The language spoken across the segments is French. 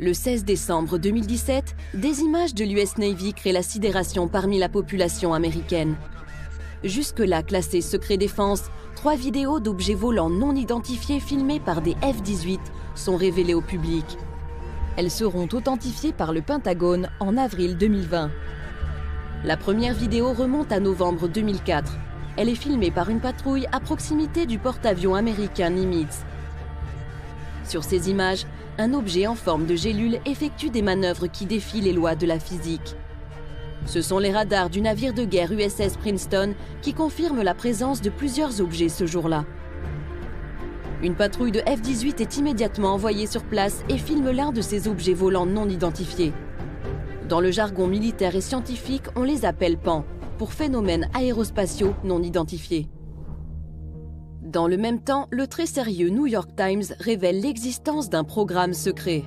Le 16 décembre 2017, des images de l'US Navy créent la sidération parmi la population américaine. Jusque-là classées secret défense, 3 vidéos d'objets volants non identifiés filmés par des F-18 sont révélées au public. Elles seront authentifiées par le Pentagone en avril 2020. La première vidéo remonte à novembre 2004. Elle est filmée par une patrouille à proximité du porte-avions américain Nimitz. Sur ces images, un objet en forme de gélule effectue des manœuvres qui défient les lois de la physique. Ce sont les radars du navire de guerre USS Princeton qui confirment la présence de plusieurs objets ce jour-là. Une patrouille de F-18 est immédiatement envoyée sur place et filme l'un de ces objets volants non identifiés. Dans le jargon militaire et scientifique, on les appelle PAN, pour phénomènes aérospatiaux non identifiés. Dans le même temps, le très sérieux New York Times révèle l'existence d'un programme secret.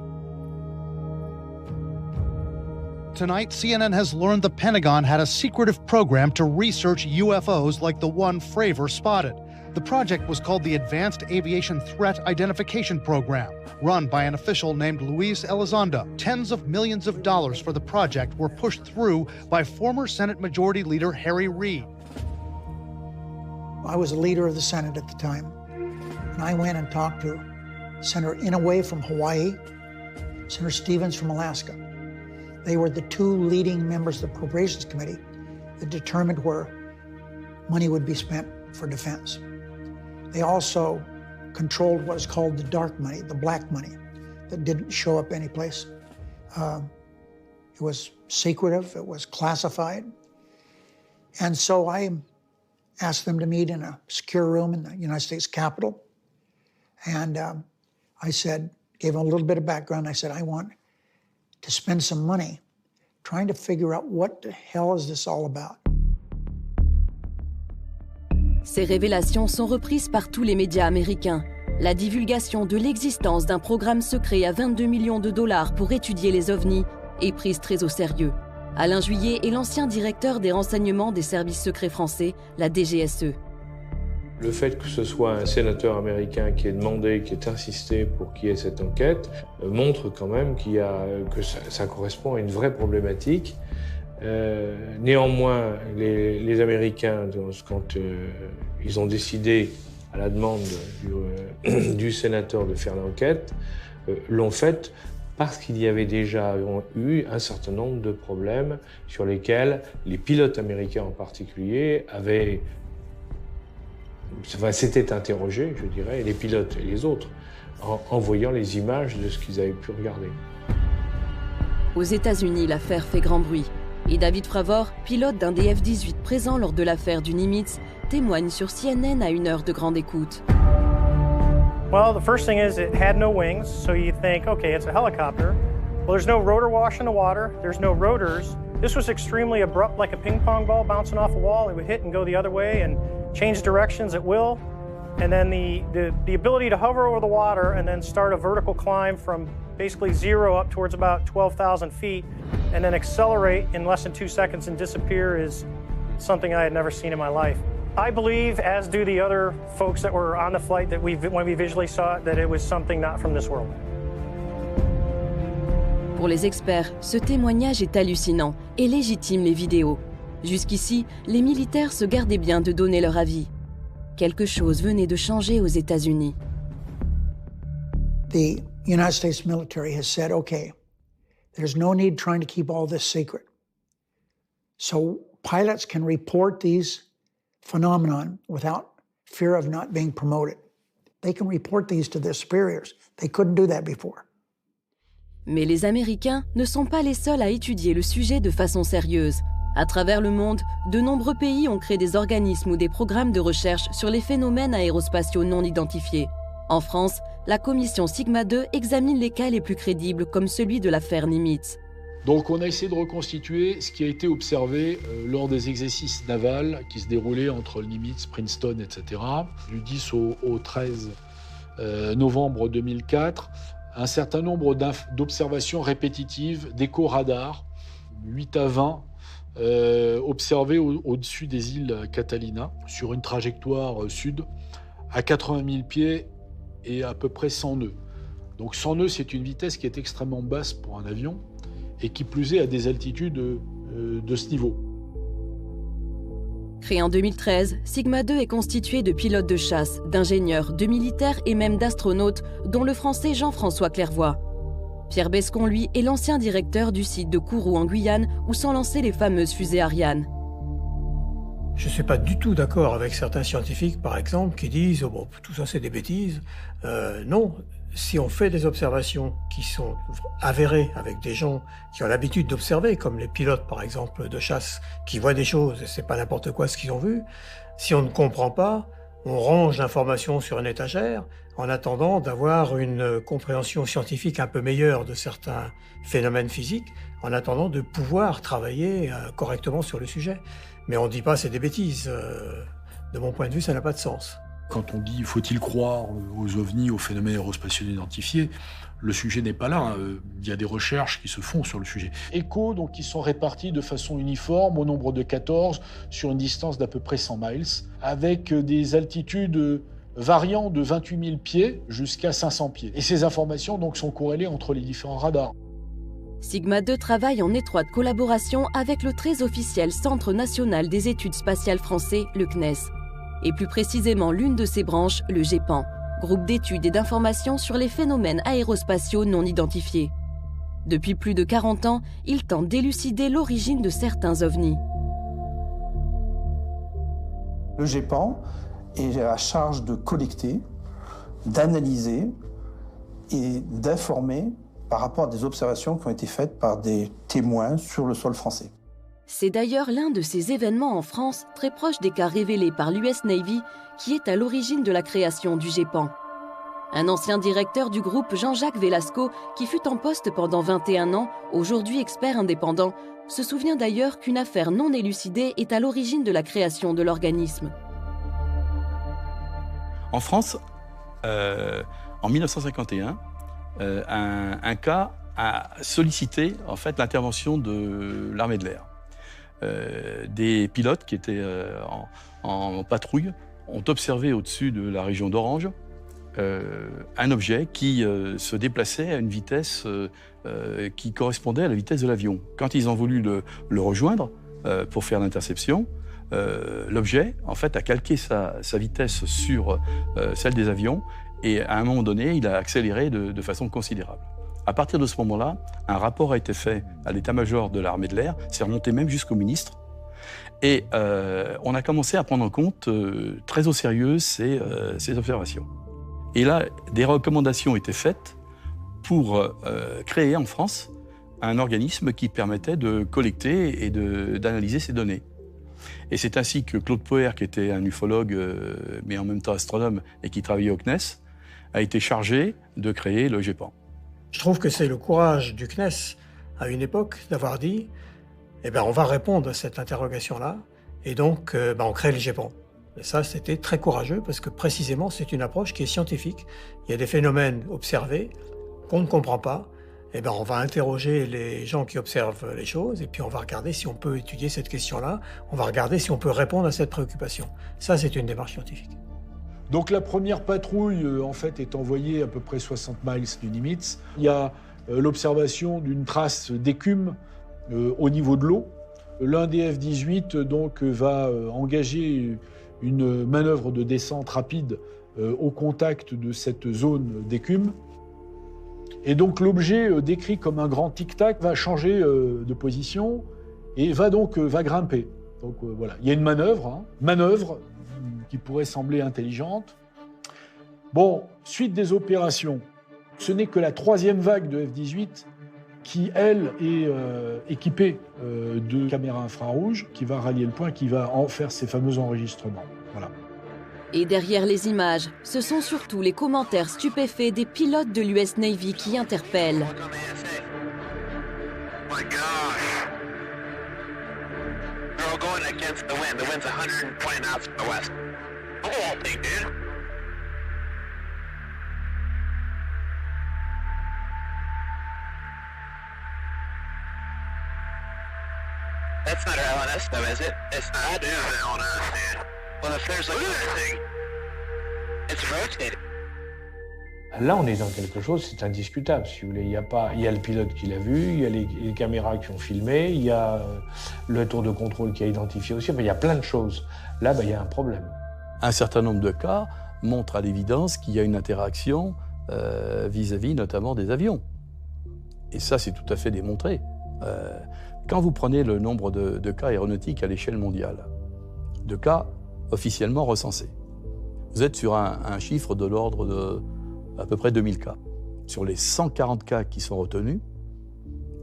Tonight, CNN has learned the Pentagon had a secretive program to research UFOs like the one Fravor spotted. The project was called the Advanced Aviation Threat Identification Program, run by an official named Luis Elizondo. Tens of millions of dollars for the project were pushed through by former Senate Majority Leader Harry Reid. I was a leader of the Senate at the time, and I went and talked to Senator Inouye from Hawaii, Senator Stevens from Alaska. They were the 2 leading members of the Appropriations Committee that determined where money would be spent for defense. They also controlled what is called the dark money, the black money, that didn't show up anyplace. It was secretive, it was classified. And so I asked them to meet in a secure room in the United States Capitol. And I said, gave them a little bit of background. I said, I want to spend some money trying to figure out what the hell is this all about. Ces révélations sont reprises par tous les médias américains. La divulgation de l'existence d'un programme secret à 22 millions de dollars pour étudier les ovnis est prise très au sérieux. Alain Juillet est l'ancien directeur des renseignements des services secrets français, la DGSE. Le fait que ce soit un sénateur américain qui ait demandé, qui ait insisté pour qu'il y ait cette enquête, montre quand même que ça correspond à une vraie problématique. Néanmoins, les Américains, quand ils ont décidé, à la demande du sénateur de faire l'enquête, l'ont faite parce qu'il y avait déjà eu un certain nombre de problèmes sur lesquels les pilotes américains en particulier s'étaient interrogés, je dirais, les pilotes et les autres, en voyant les images de ce qu'ils avaient pu regarder. Aux États-Unis, l'affaire fait grand bruit. Et David Fravor, pilote d'un des F-18 présent lors de l'affaire du Nimitz, témoigne sur CNN à une heure de grande écoute. Well, the first thing is it had no wings, so you think, okay, it's a helicopter. Well, there's no rotor wash in the water, there's no rotors. This was extremely abrupt, like a ping pong ball bouncing off a wall. It would hit and go the other way and change directions at will. And then the ability to hover over the water and then start a vertical climb from basically 0 up towards about 12,000 feet and then accelerate in less than 2 seconds and disappear is something I had never seen in my life. I believe, as do the other folks that were on the flight, that when we visually saw it, that it was something not from this world. Pour les experts, ce témoignage est hallucinant et légitime les vidéos. Jusqu'ici, les militaires se gardaient bien de donner leur avis. Quelque chose venait de changer aux États-Unis. The United States military has said, okay, there's no need trying to keep all this secret. So pilots can report these phenomenon without fear of not being promoted. They can report these to their superiors. They couldn't do that before. Mais les Américains ne sont pas les seuls à étudier le sujet de façon sérieuse. À travers le monde, de nombreux pays ont créé des organismes ou des programmes de recherche sur les phénomènes aérospatiaux non identifiés. En France, la commission Sigma 2 examine les cas les plus crédibles comme celui de l'affaire Nimitz. Donc on a essayé de reconstituer ce qui a été observé lors des exercices navals qui se déroulaient entre le Nimitz, Princeton, etc. Du 10 au 13 novembre 2004, un certain nombre d'observations répétitives d'échos radars, 8 à 20, observés au-dessus des îles Catalina, sur une trajectoire sud, à 80 000 pieds et à peu près 100 nœuds. Donc 100 nœuds, c'est une vitesse qui est extrêmement basse pour un avion et qui plus est à des altitudes de ce niveau. Créé en 2013, Sigma 2 est constitué de pilotes de chasse, d'ingénieurs, de militaires et même d'astronautes, dont le français Jean-François Clairvoy. Pierre Bescon, lui, est l'ancien directeur du site de Kourou en Guyane, où sont lancées les fameuses fusées Ariane. Je ne suis pas du tout d'accord avec certains scientifiques, par exemple, qui disent oh bon, tout ça c'est des bêtises. Non, si on fait des observations qui sont avérées avec des gens qui ont l'habitude d'observer, comme les pilotes par exemple de chasse, qui voient des choses et c'est pas n'importe quoi ce qu'ils ont vu, si on ne comprend pas, on range l'information sur une étagère en attendant d'avoir une compréhension scientifique un peu meilleure de certains phénomènes physiques, en attendant de pouvoir travailler correctement sur le sujet. Mais on ne dit pas c'est des bêtises. De mon point de vue, ça n'a pas de sens. Quand on dit faut-il croire aux ovnis, aux phénomènes aérospatiaux identifiés, le sujet n'est pas là. Il y a des recherches qui se font sur le sujet. ECHO, donc, qui sont répartis de façon uniforme au nombre de 14 sur une distance d'à peu près 100 miles, avec des altitudes variant de 28 000 pieds jusqu'à 500 pieds. Et ces informations donc, sont corrélées entre les différents radars. Sigma 2 travaille en étroite collaboration avec le très officiel Centre national des études spatiales français, le CNES, et plus précisément l'une de ses branches, le GEPAN, groupe d'études et d'informations sur les phénomènes aérospatiaux non identifiés. Depuis plus de 40 ans, il tente d'élucider l'origine de certains ovnis. Le GEPAN est à charge de collecter, d'analyser et d'informer par rapport à des observations qui ont été faites par des témoins sur le sol français. C'est d'ailleurs l'un de ces événements en France, très proche des cas révélés par l'US Navy, qui est à l'origine de la création du GEPAN. Un ancien directeur du groupe, Jean-Jacques Velasco, qui fut en poste pendant 21 ans, aujourd'hui expert indépendant, se souvient d'ailleurs qu'une affaire non élucidée est à l'origine de la création de l'organisme. En France, en 1951, un cas a sollicité en fait, l'intervention de l'armée de l'air. Des pilotes qui étaient en patrouille ont observé au-dessus de la région d'Orange un objet qui se déplaçait à une vitesse qui correspondait à la vitesse de l'avion. Quand ils ont voulu le rejoindre pour faire l'interception, l'objet en fait, a calqué sa vitesse sur celle des avions et à un moment donné, il a accéléré de façon considérable. À partir de ce moment-là, un rapport a été fait à l'état-major de l'armée de l'air, c'est remonté même jusqu'au ministre, et on a commencé à prendre en compte très au sérieux ces observations. Et là, des recommandations étaient faites pour créer en France un organisme qui permettait de collecter et d'analyser ces données. Et c'est ainsi que Claude Poher, qui était un ufologue, mais en même temps astronome, et qui travaillait au CNES, a été chargé de créer le GEPAN. Je trouve que c'est le courage du CNES, à une époque, d'avoir dit eh ben, on va répondre à cette interrogation-là, et donc on crée le GEPAN. Et ça, c'était très courageux, parce que précisément, c'est une approche qui est scientifique. Il y a des phénomènes observés qu'on ne comprend pas. Eh ben, on va interroger les gens qui observent les choses, et puis on va regarder si on peut étudier cette question-là, on va regarder si on peut répondre à cette préoccupation. Ça, c'est une démarche scientifique. Donc la première patrouille, en fait, est envoyée à peu près 60 miles du Nimitz. Il y a l'observation d'une trace d'écume au niveau de l'eau. L'un des F-18 donc, va engager une manœuvre de descente rapide au contact de cette zone d'écume. Et donc l'objet décrit comme un grand tic-tac va changer de position et va grimper. Donc voilà, il y a une manœuvre qui pourrait sembler intelligente. Bon, suite des opérations, ce n'est que la troisième vague de F-18 qui, elle, est équipée de caméras infrarouges, qui va rallier le point, qui va en faire ces fameux enregistrements. Voilà. Et derrière les images, ce sont surtout les commentaires stupéfaits des pilotes de l'US Navy qui interpellent. That's not our LNS though, is it? It's not. I do have an LNS, dude. Well, if there's like a thing, it's rotated. Là, on est dans quelque chose, c'est indiscutable, si vous voulez. Il y a le pilote qui l'a vu, il y a les caméras qui ont filmé, il y a le tour de contrôle qui a identifié aussi. Enfin, il y a plein de choses. Là, il y a un problème. Un certain nombre de cas montrent à l'évidence qu'il y a une interaction vis-à-vis notamment des avions. Et ça, c'est tout à fait démontré. Quand vous prenez le nombre de cas aéronautiques à l'échelle mondiale, de cas officiellement recensés, vous êtes sur un chiffre de l'ordre de à peu près 2000 cas. Sur les 140 cas qui sont retenus,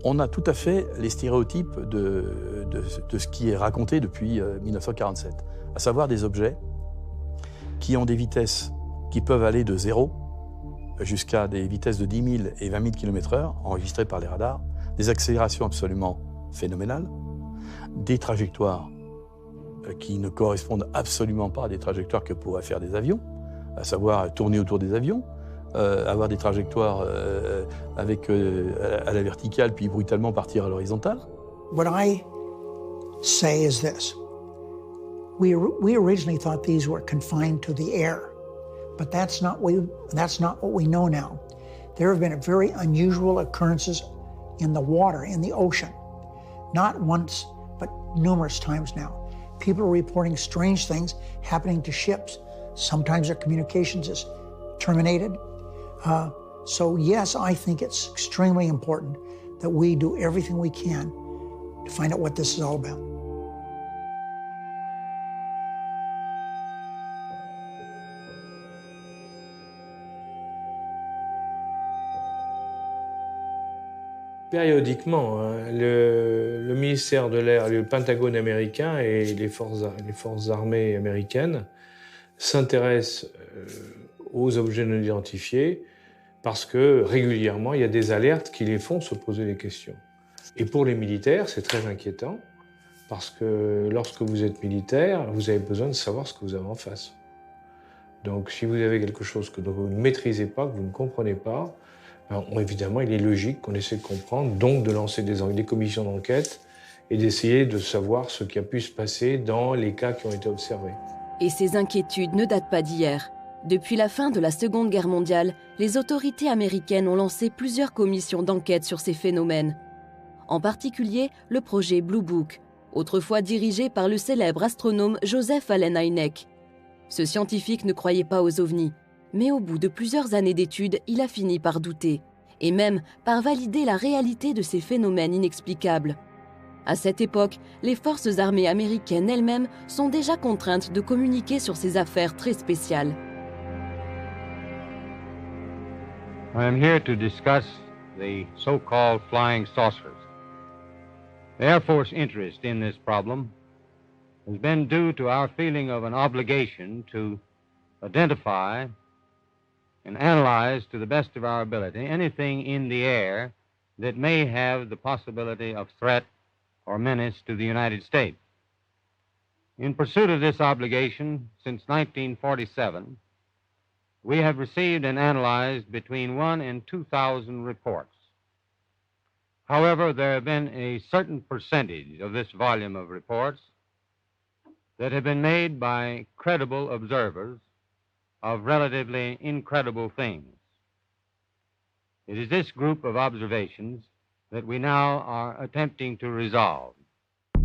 on a tout à fait les stéréotypes de ce qui est raconté depuis 1947, à savoir des objets qui ont des vitesses qui peuvent aller de 0 jusqu'à des vitesses de 10 000 et 20 000 km/h, enregistrées par les radars, des accélérations absolument phénoménales, des trajectoires qui ne correspondent absolument pas à des trajectoires que pourraient faire des avions, à savoir tourner autour des avions, avoir des trajectoires à la verticale puis brutalement partir à l'horizontale. What I say is this. We originally thought these were confined to the air, but that's not what we know now. There have been very unusual occurrences in the water, in the ocean. Not once, but numerous times now. People are reporting strange things happening to ships. Sometimes their communications is terminated. So yes, I think it's extremely important that we do everything we can to find out what this is all about. Périodiquement, le ministère de l'Air, le Pentagone américain et les forces armées américaines s'intéressent aux objets non identifiés parce que régulièrement, il y a des alertes qui les font se poser des questions. Et pour les militaires, c'est très inquiétant parce que lorsque vous êtes militaire, vous avez besoin de savoir ce que vous avez en face. Donc si vous avez quelque chose que vous ne maîtrisez pas, que vous ne comprenez pas, évidemment, il est logique qu'on essaie de comprendre, donc de lancer des commissions d'enquête et d'essayer de savoir ce qui a pu se passer dans les cas qui ont été observés. Et ces inquiétudes ne datent pas d'hier. Depuis la fin de la Seconde Guerre mondiale, les autorités américaines ont lancé plusieurs commissions d'enquête sur ces phénomènes. En particulier, le projet Blue Book, autrefois dirigé par le célèbre astronome Joseph Allen Hynek. Ce scientifique ne croyait pas aux ovnis. Mais au bout de plusieurs années d'études, il a fini par douter, et même par valider la réalité de ces phénomènes inexplicables. À cette époque, les forces armées américaines elles-mêmes sont déjà contraintes de communiquer sur ces affaires très spéciales. I am here to discuss the so-called flying saucers. The Air Force interest in this problem has been due to our feeling of an obligation to identify and analyze to the best of our ability anything in the air that may have the possibility of threat or menace to the United States. In pursuit of this obligation, since 1947, we have received and analyzed between 1,000 and 2,000 reports. However, there have been a certain percentage of this volume of reports that have been made by credible observers of relatively incredible things. It is this group of observations that we now are attempting to resolve.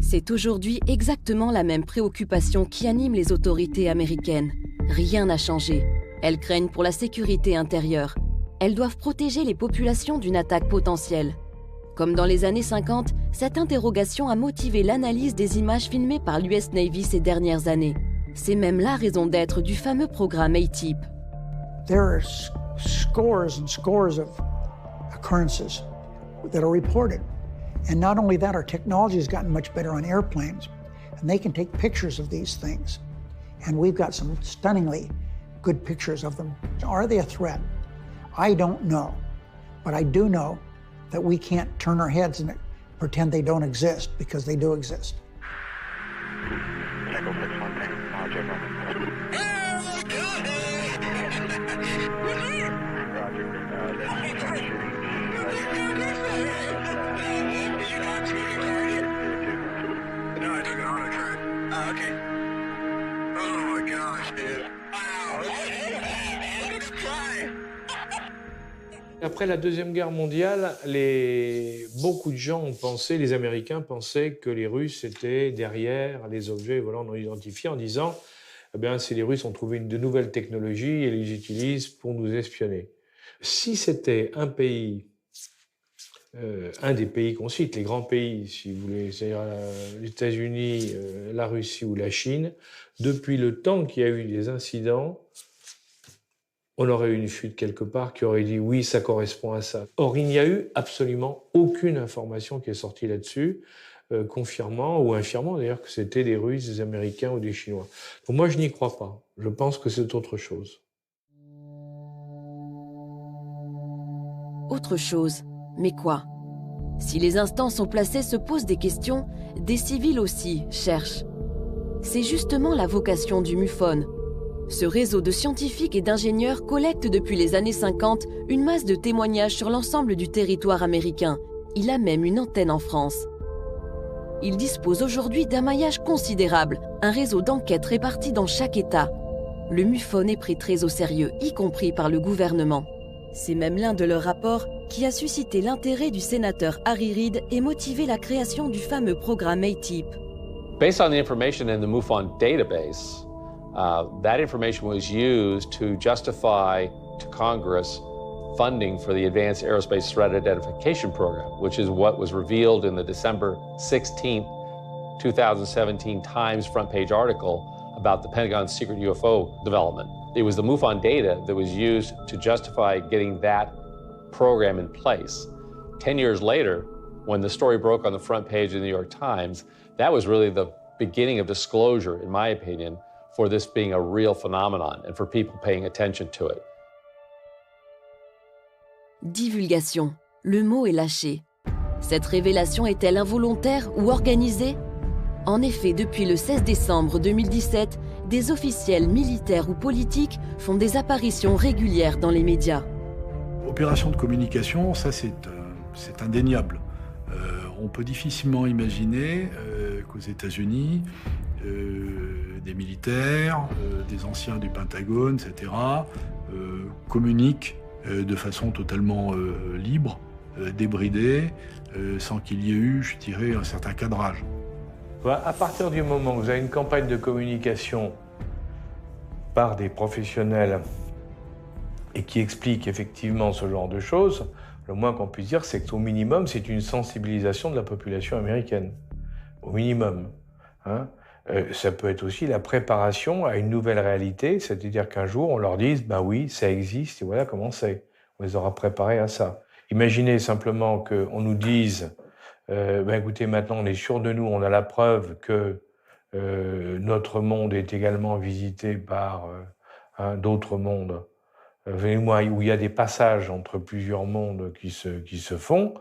C'est aujourd'hui exactement la même préoccupation qui anime les autorités américaines. Rien n'a changé. Elles craignent pour la sécurité intérieure. Elles doivent protéger les populations d'une attaque potentielle. Comme dans les années 50, cette interrogation a motivé l'analyse des images filmées par l'US Navy ces dernières années. C'est même la raison d'être du fameux programme ATIP. There are scores and scores of occurrences that are reported. And not only that, our technology has gotten much better on airplanes, and they can take pictures of these things. And we've got some stunningly good pictures of them. Are they a threat? I don't know. But I do know that we can't turn our heads and pretend they don't exist, because they do exist. Après la Deuxième Guerre mondiale, beaucoup de gens ont pensé, les Américains pensaient que les Russes étaient derrière les objets volants non identifiés en disant eh bien, si les Russes ont trouvé de nouvelles technologies et les utilisent pour nous espionner. Si c'était un pays, un des pays qu'on cite, les grands pays, si vous voulez, c'est-à-dire les États-Unis, la Russie ou la Chine, depuis le temps qu'il y a eu des incidents, on aurait eu une fuite quelque part qui aurait dit oui, ça correspond à ça. Or, il n'y a eu absolument aucune information qui est sortie là-dessus, confirmant ou infirmant d'ailleurs que c'était des Russes, des Américains ou des Chinois. Donc moi, je n'y crois pas. Je pense que c'est autre chose. Autre chose, mais quoi? Si les instances au placé se posent des questions, des civils aussi cherchent. C'est justement la vocation du MUFON. Ce réseau de scientifiques et d'ingénieurs collecte depuis les années 50 une masse de témoignages sur l'ensemble du territoire américain. Il a même une antenne en France. Il dispose aujourd'hui d'un maillage considérable, un réseau d'enquêtes réparti dans chaque État. Le MUFON est pris très au sérieux, y compris par le gouvernement. C'est même l'un de leurs rapports qui a suscité l'intérêt du sénateur Harry Reid et motivé la création du fameux programme ATIP. Based on the information in the MUFON database, that information was used to justify to Congress funding for the Advanced Aerospace Threat Identification Program, which is what was revealed in the December 16, 2017 Times front page article about the Pentagon's secret UFO development. It was the MUFON data that was used to justify getting that program in place. 10 years later, when the story broke on the front page of the New York Times, that was really the beginning of disclosure, in my opinion, for this being a real phenomenon and for people paying attention to it. Divulgation. Le mot est lâché. Cette révélation est-elle involontaire ou organisée? En effet, depuis le 16 décembre 2017, des officiels militaires ou politiques font des apparitions régulières dans les médias. Opération de communication, ça c'est indéniable. On peut difficilement imaginer qu'aux États-Unis, des militaires, des anciens du Pentagone, etc., communiquent de façon totalement libre, débridée, sans qu'il y ait eu, je dirais, un certain cadrage. À partir du moment où vous avez une campagne de communication par des professionnels et qui explique effectivement ce genre de choses, le moins qu'on puisse dire, c'est qu'au minimum, c'est une sensibilisation de la population américaine. Au minimum. Hein. Ça peut être aussi la préparation à une nouvelle réalité, c'est-à-dire qu'un jour, on leur dise, ben oui, ça existe et voilà comment c'est. On les aura préparés à ça. Imaginez simplement qu'on nous dise, ben écoutez, maintenant on est sûr de nous, on a la preuve que notre monde est également visité par d'autres mondes, où il y a des passages entre plusieurs mondes qui se font,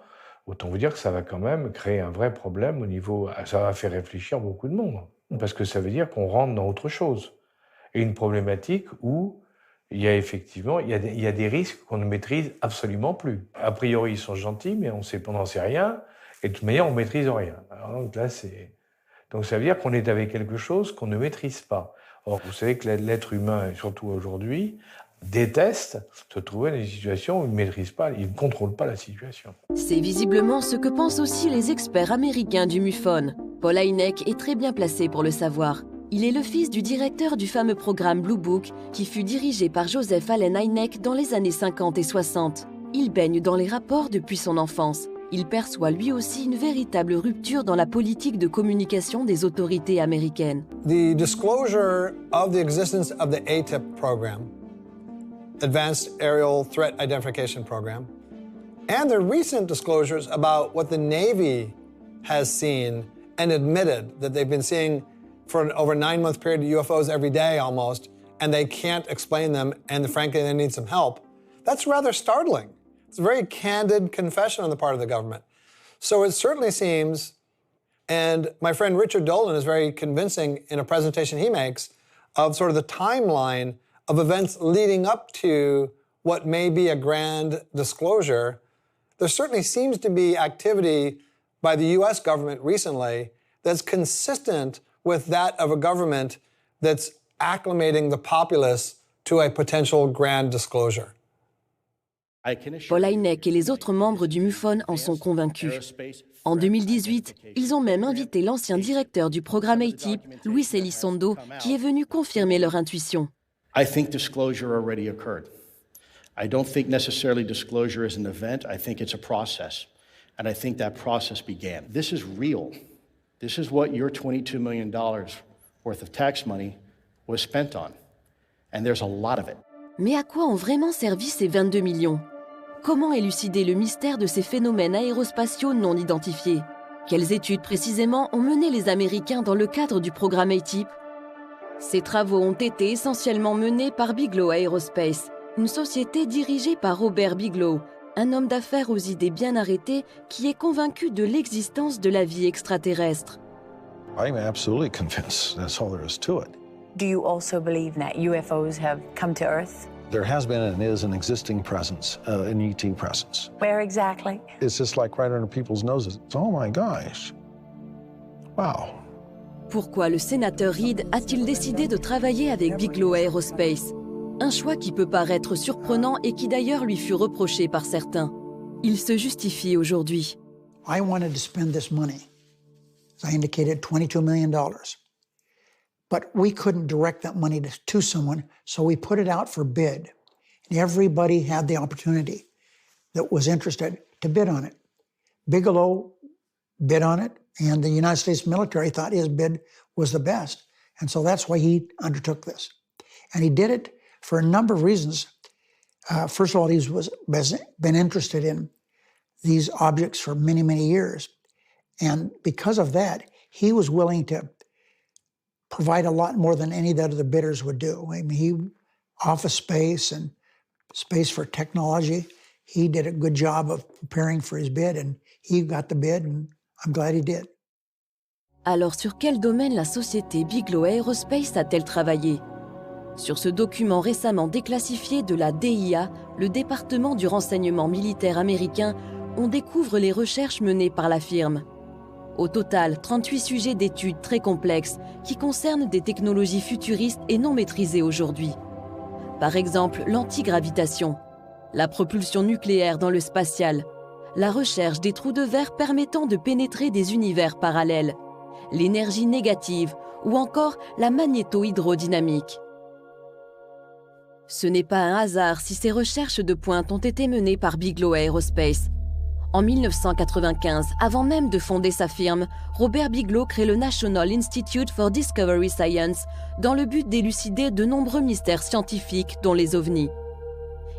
autant vous dire que ça va quand même créer un vrai problème au niveau... Ça va faire réfléchir beaucoup de monde, parce que ça veut dire qu'on rentre dans autre chose. Et une problématique où il y a effectivement il y a des risques qu'on ne maîtrise absolument plus. A priori, ils sont gentils, mais on n'en sait rien, et de toute manière, on ne maîtrise rien. Alors, donc là, donc ça veut dire qu'on est avec quelque chose qu'on ne maîtrise pas. Or, vous savez que l'être humain, surtout aujourd'hui, déteste se trouver dans des situations où il ne maîtrise pas, il ne contrôle pas la situation. C'est visiblement ce que pensent aussi les experts américains du MUFON. Paul Hynek est très bien placé pour le savoir. Il est le fils du directeur du fameux programme Blue Book qui fut dirigé par Joseph Allen Hynek dans les années 50 et 60. Il baigne dans les rapports depuis son enfance. Il perçoit lui aussi une véritable rupture dans la politique de communication des autorités américaines. The disclosure of the existence of the ATIP program, Advanced Aerial Threat Identification Program, and the recent disclosures about what the Navy has seen and admitted that they've been seeing for an over 9-month period UFOs every day almost, and they can't explain them, and frankly, they need some help. That's rather startling. It's a very candid confession on the part of the government. So it certainly seems, and my friend Richard Dolan is very convincing in a presentation he makes of sort of the timeline of events leading up to what may be a grand disclosure. There certainly seems to be activity by the U.S. government recently that's consistent with that of a government that's acclimating the populace to a potential grand disclosure. Paul Hynek et les autres membres du MUFON en sont convaincus. En 2018, ils ont même invité l'ancien directeur du programme ATIP, Luis Elizondo, qui est venu confirmer leur intuition. I think disclosure already occurred. I don't think necessarily disclosure is an event. I think it's a process. And I think that process began. This is real. This is what your $22 million worth of tax money was spent on. And there's a lot of it. Mais à quoi ont vraiment servi ces 22 millions ? Comment élucider le mystère de ces phénomènes aérospatiaux non identifiés ? Quelles études précisément ont mené les Américains dans le cadre du programme ATIP ? Ces travaux ont été essentiellement menés par Bigelow Aerospace, une société dirigée par Robert Bigelow, un homme d'affaires aux idées bien arrêtées qui est convaincu de l'existence de la vie extraterrestre. I'm absolutely convinced. That's all there is to it. Do you also believe that UFOs have come to Earth? There has been and is an existing presence, an ET presence. Where exactly? It's just like right under people's noses. Oh my gosh. Wow. Pourquoi le sénateur Reid a-t-il décidé de travailler avec Bigelow Aerospace ? Un choix qui peut paraître surprenant et qui d'ailleurs lui fut reproché par certains. Il se justifie aujourd'hui. I wanted to spend this money. As I indicated, $22 million. But we couldn't direct that money to someone, so we put it out for bid. And everybody had the opportunity that was interested to bid on it. Bigelow bid on it, and the United States military thought his bid was the best. And so that's why he undertook this. And he did it for a number of reasons. First of all, he was been interested in these objects for many, many years. And because of that, he was willing to provide a lot more than any of the other bidders would do. I mean, office space and space for technology. He did a good job of preparing for his bid, and he got the bid, and I'm glad he did. Alors, sur quel domaine la société Bigelow Aerospace a-t-elle travaillé ? Sur ce document récemment déclassifié de la DIA, le département du renseignement militaire américain, on découvre les recherches menées par la firme. Au total, 38 sujets d'études très complexes qui concernent des technologies futuristes et non maîtrisées aujourd'hui. Par exemple, l'antigravitation, la propulsion nucléaire dans le spatial, la recherche des trous de verre permettant de pénétrer des univers parallèles, l'énergie négative ou encore la magnéto-hydrodynamique. Ce n'est pas un hasard si ces recherches de pointe ont été menées par Bigelow Aerospace. En 1995, avant même de fonder sa firme, Robert Bigelow crée le National Institute for Discovery Science dans le but d'élucider de nombreux mystères scientifiques, dont les ovnis.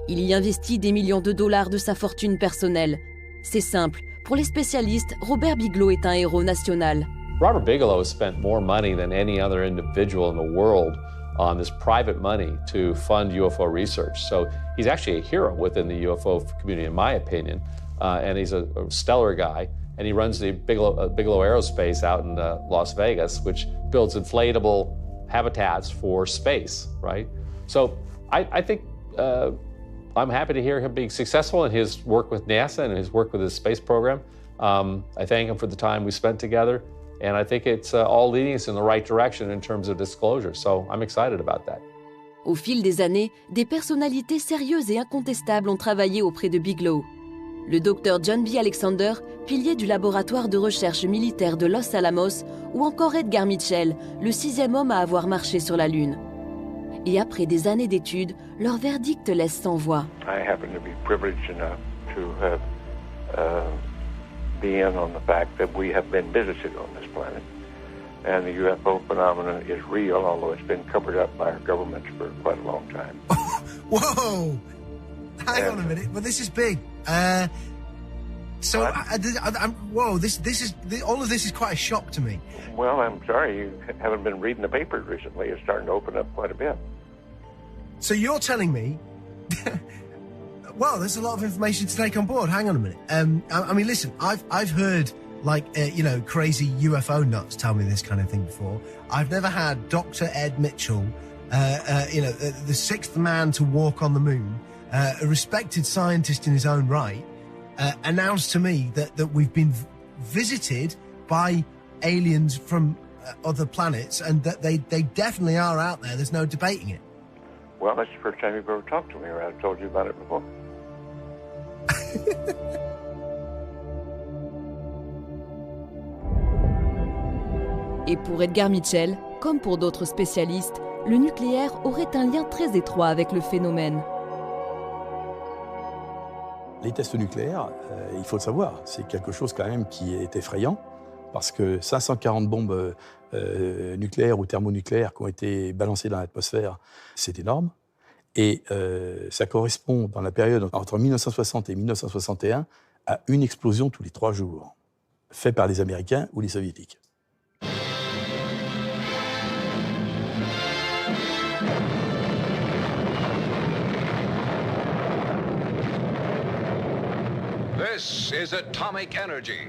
Il y investit des millions de dollars de sa fortune personnelle. C'est simple, pour les spécialistes, Robert Bigelow est un héros national. Robert Bigelow has spent more money than any other individual in the world on this private money to fund UFO research. So he's actually a hero within the UFO community, in my opinion. And he's a stellar guy. And he runs the Bigelow Aerospace out in Las Vegas, which builds inflatable habitats for space, right? So I think I'm happy to hear him being successful in his work with NASA and his work with his space program. I thank him for the time we spent together. And I think it's all leading us in the right direction in terms of disclosure. So I'm excited about that. Au fil des années, des personnalités sérieuses et incontestables ont travaillé auprès de Bigelow. Le docteur John B. Alexander, pilier du laboratoire de recherche militaire de Los Alamos, ou encore Edgar Mitchell, le 6e homme à avoir marché sur la Lune. Et après des années d'études, leur verdict laisse sans voix. I happen to be privileged enough to have be in on the fact that we have been visited on this planet. And the UFO phenomenon is real, although it's been covered up by our governments for quite a long time. Whoa! Hang on a minute, but this is big. Whoa! This is all of this is quite a shock to me. Well, I'm sorry you haven't been reading the papers recently. It's starting to open up quite a bit. So you're telling me? Well, there's a lot of information to take on board. Hang on a minute. I mean, listen, I've heard crazy UFO nuts tell me this kind of thing before. I've never had Dr. Ed Mitchell, the sixth man to walk on the moon, a respected scientist in his own right, announced to me that we've been visited by aliens from other planets and that they definitely are out there. There's no debating it. Well, that's the first time you've ever talked to me, or I've told you about it before. Et pour Edgar Mitchell, comme pour d'autres spécialistes, le nucléaire aurait un lien très étroit avec le phénomène. Les tests nucléaires, il faut le savoir, c'est quelque chose quand même qui est effrayant, parce que 540 bombes nucléaires ou thermonucléaires qui ont été balancées dans l'atmosphère, c'est énorme. Et ça correspond, dans la période entre 1960 et 1961, à une explosion tous les 3 jours, faite par les Américains ou les Soviétiques. This is atomic energy.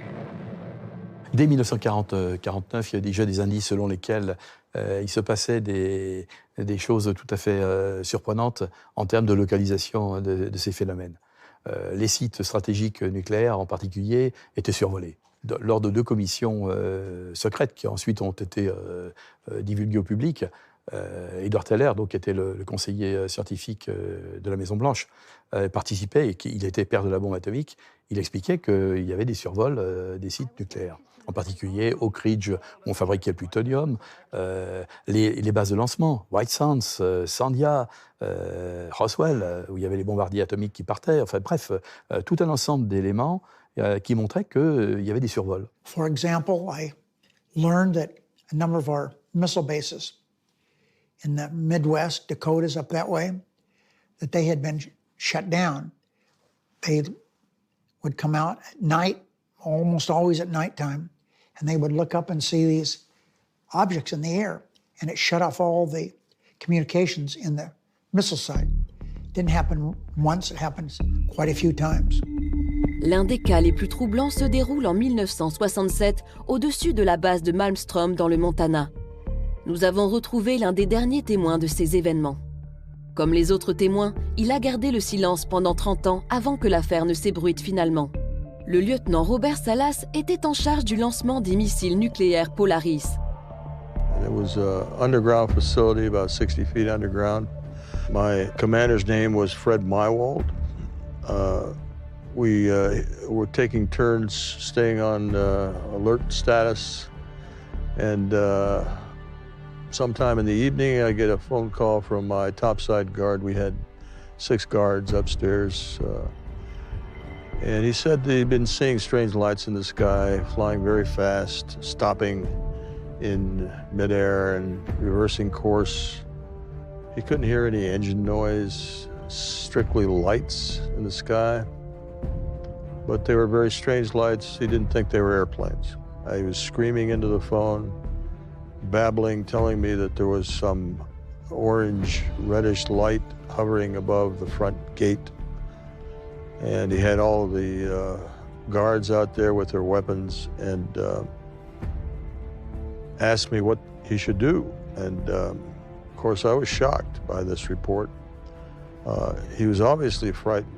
Dès 1949, il y a déjà des indices selon lesquels il se passait des choses tout à fait surprenantes en termes de localisation de ces phénomènes. Les sites stratégiques nucléaires, en particulier, étaient survolés. Lors de 2 commissions secrètes qui ensuite ont été divulguées au public, Edward Teller, donc, qui était le conseiller scientifique de la Maison-Blanche, participait, et il était père de la bombe atomique. Il expliquait qu'il y avait des survols des sites nucléaires, en particulier Oak Ridge, où on fabriquait le plutonium, les bases de lancement, White Sands, Sandia, Roswell, où il y avait les bombardiers atomiques qui partaient, enfin bref, tout un ensemble d'éléments qui montraient qu'il y avait des survols. For example, I learned that a number of our missile bases in the Midwest, Dakotas up that way, that they had been shut down. They would come out at night, almost always at nighttime, and they would look up and see these objects in the air, and it shut off all the communications in the missile site. It didn't happen once, it happens quite a few times. L'un des cas les plus troublants se déroule en 1967 au-dessus de la base de Malmstrom dans le Montana. Nous avons retrouvé l'un des derniers témoins de ces événements. Comme les autres témoins, il a gardé le silence pendant 30 ans avant que l'affaire ne s'ébruite finalement. Le lieutenant Robert Salas était en charge du lancement des missiles nucléaires Polaris. It was an underground facility, about 60 feet underground. My commander's name was Fred Mywald. We were taking turns staying on alert status, and sometime in the evening, I get a phone call from my topside guard. We had 6 guards upstairs. And he said that he'd been seeing strange lights in the sky, flying very fast, stopping in midair and reversing course. He couldn't hear any engine noise, strictly lights in the sky. But they were very strange lights. He didn't think they were airplanes. He was screaming into the phone, babbling, telling me that there was some orange, reddish light hovering above the front gate. And he had all the guards out there with their weapons and asked me what he should do. And of course, I was shocked by this report. He was obviously frightened.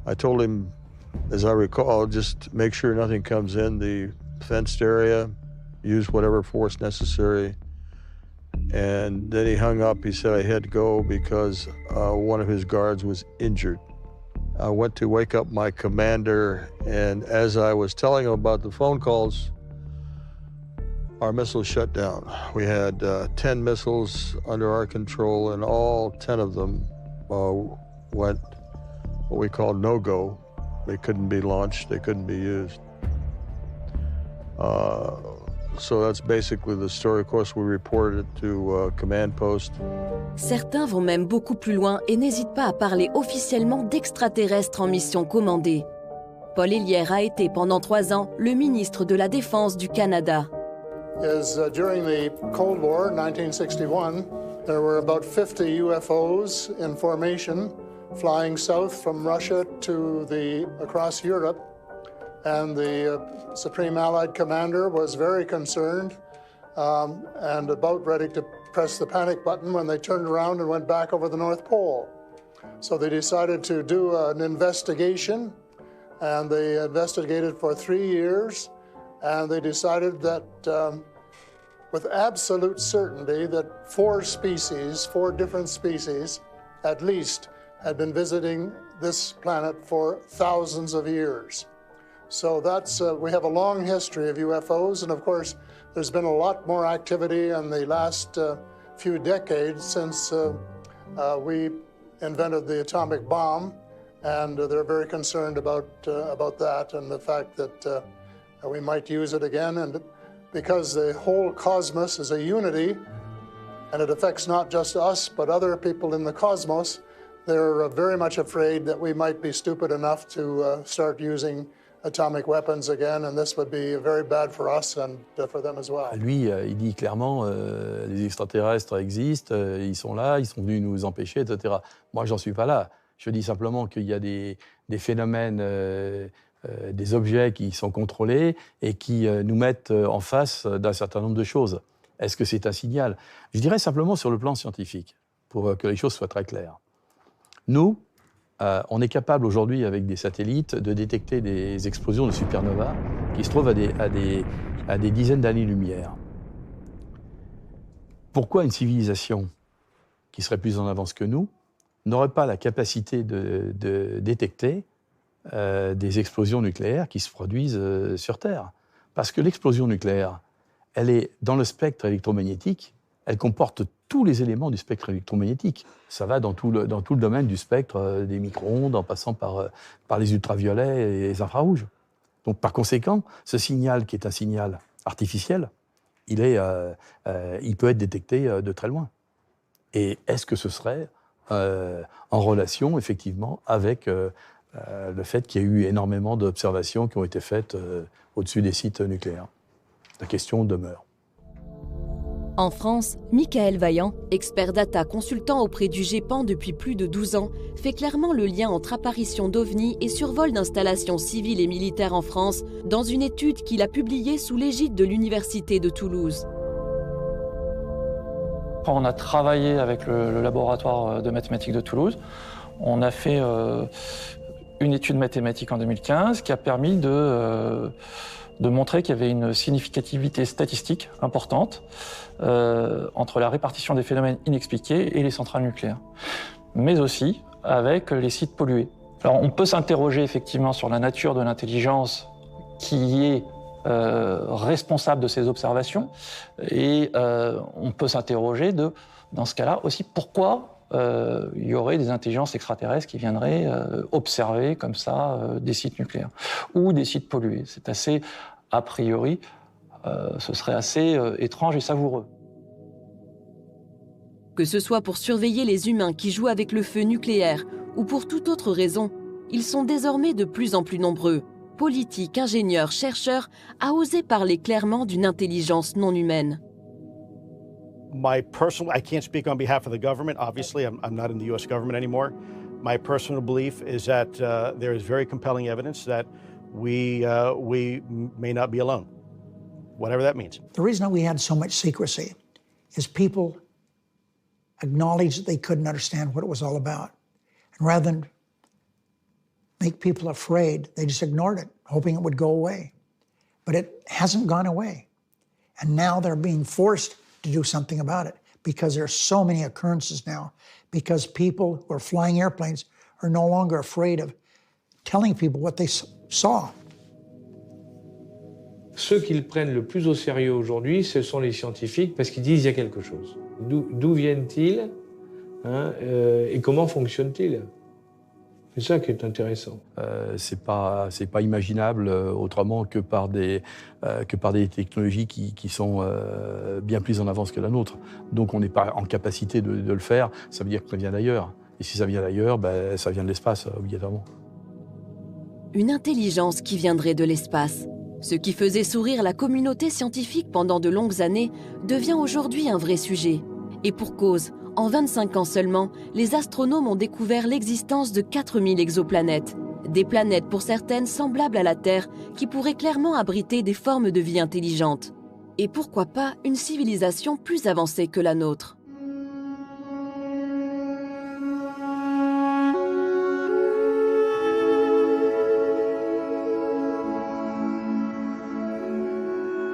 I told him, as I recall, just make sure nothing comes in the fenced area, use whatever force necessary. And then he hung up. He said I had to go because one of his guards was injured. I went to wake up my commander, and as I was telling him about the phone calls, our missiles shut down. We had 10 missiles under our control, and all 10 of them went what we call no-go. They couldn't be launched, they couldn't be used. So that's basically the story. Of course, we reported it to command post. Certains vont même beaucoup plus loin et n'hésitent pas à parler officiellement d'extraterrestres en mission commandée. Paul Hellyer a été pendant 3 ans le ministre de la Défense du Canada. During the Cold War, 1961, there were about 50 UFOs in formation flying south from Russia to across Europe. And the Supreme Allied Commander was very concerned and about ready to press the panic button when they turned around and went back over the North Pole. So they decided to do an investigation, and they investigated for 3 years, and they decided that with absolute certainty that 4 different species, at least, had been visiting this planet for thousands of years. So that's, we have a long history of UFOs, and of course, there's been a lot more activity in the last few decades since we invented the atomic bomb, and they're very concerned about that and the fact that we might use it again. And because the whole cosmos is a unity, and it affects not just us, but other people in the cosmos, they're very much afraid that we might be stupid enough to start using atomic weapons again, and this would be very bad for us and for them as well. Lui, il dit clairement, les extraterrestres existent, ils sont là, ils sont venus nous empêcher, etc. Moi, j'en suis pas là. Je dis simplement qu'il y a des phénomènes, des objets qui sont contrôlés et qui nous mettent en face d'un certain nombre de choses. Est-ce que c'est un signal? Je dirais simplement sur le plan scientifique, pour que les choses soient très claires. Nous, on est capable aujourd'hui, avec des satellites, de détecter des explosions de supernovas qui se trouvent à des dizaines d'années-lumière. Pourquoi une civilisation qui serait plus en avance que nous n'aurait pas la capacité de détecter des explosions nucléaires qui se produisent sur Terre? Parce que l'explosion nucléaire, elle est dans le spectre électromagnétique, elle comporte tous les éléments du spectre électromagnétique. Ça va dans tout le domaine du spectre des micro-ondes, en passant par les ultraviolets et les infrarouges. Donc, par conséquent, ce signal, qui est un signal artificiel, il peut être détecté de très loin. Et est-ce que ce serait en relation, effectivement, avec le fait qu'il y a eu énormément d'observations qui ont été faites au-dessus des sites nucléaires? La question demeure. En France, Michael Vaillant, expert data consultant auprès du GEPAN depuis plus de 12 ans, fait clairement le lien entre apparition d'OVNI et survol d'installations civiles et militaires en France dans une étude qu'il a publiée sous l'égide de l'Université de Toulouse. On a travaillé avec le laboratoire de mathématiques de Toulouse. On a fait une étude mathématique en 2015 qui a permis de montrer qu'il y avait une significativité statistique importante entre la répartition des phénomènes inexpliqués et les centrales nucléaires, mais aussi avec les sites pollués. Alors on peut s'interroger effectivement sur la nature de l'intelligence qui est responsable de ces observations, et on peut s'interroger dans ce cas-là aussi, pourquoi il y aurait des intelligences extraterrestres qui viendraient observer comme ça des sites nucléaires ou des sites pollués. C'est assez, a priori, ce serait assez étrange et savoureux. Que ce soit pour surveiller les humains qui jouent avec le feu nucléaire ou pour toute autre raison, ils sont désormais de plus en plus nombreux, politiques, ingénieurs, chercheurs, à oser parler clairement d'une intelligence non humaine. I can't speak on behalf of the government. Obviously, I'm not in the U.S. government anymore. My personal belief is that there is very compelling evidence that we may not be alone, whatever that means. The reason we had so much secrecy is people acknowledged that they couldn't understand what it was all about. And rather than make people afraid, they just ignored it, hoping it would go away. But it hasn't gone away. And now they're being forced to do something about it because there are so many occurrences now, because people who are flying airplanes are no longer afraid of telling people what they saw. Ceux qui le prennent le plus au sérieux aujourd'hui, ce sont les scientifiques, parce qu'ils disent qu'il y a quelque chose. D'où viennent-ils, hein, et comment fonctionnent-ils? C'est ça qui est intéressant. C'est pas imaginable autrement que par des technologies qui sont bien plus en avance que la nôtre. Donc on n'est pas en capacité de le faire, ça veut dire que ça vient d'ailleurs. Et si ça vient d'ailleurs, ben, ça vient de l'espace, obligatoirement. Une intelligence qui viendrait de l'espace. Ce qui faisait sourire la communauté scientifique pendant de longues années devient aujourd'hui un vrai sujet. Et pour cause, en 25 ans seulement, les astronomes ont découvert l'existence de 4000 exoplanètes. Des planètes pour certaines semblables à la Terre qui pourraient clairement abriter des formes de vie intelligentes. Et pourquoi pas une civilisation plus avancée que la nôtre.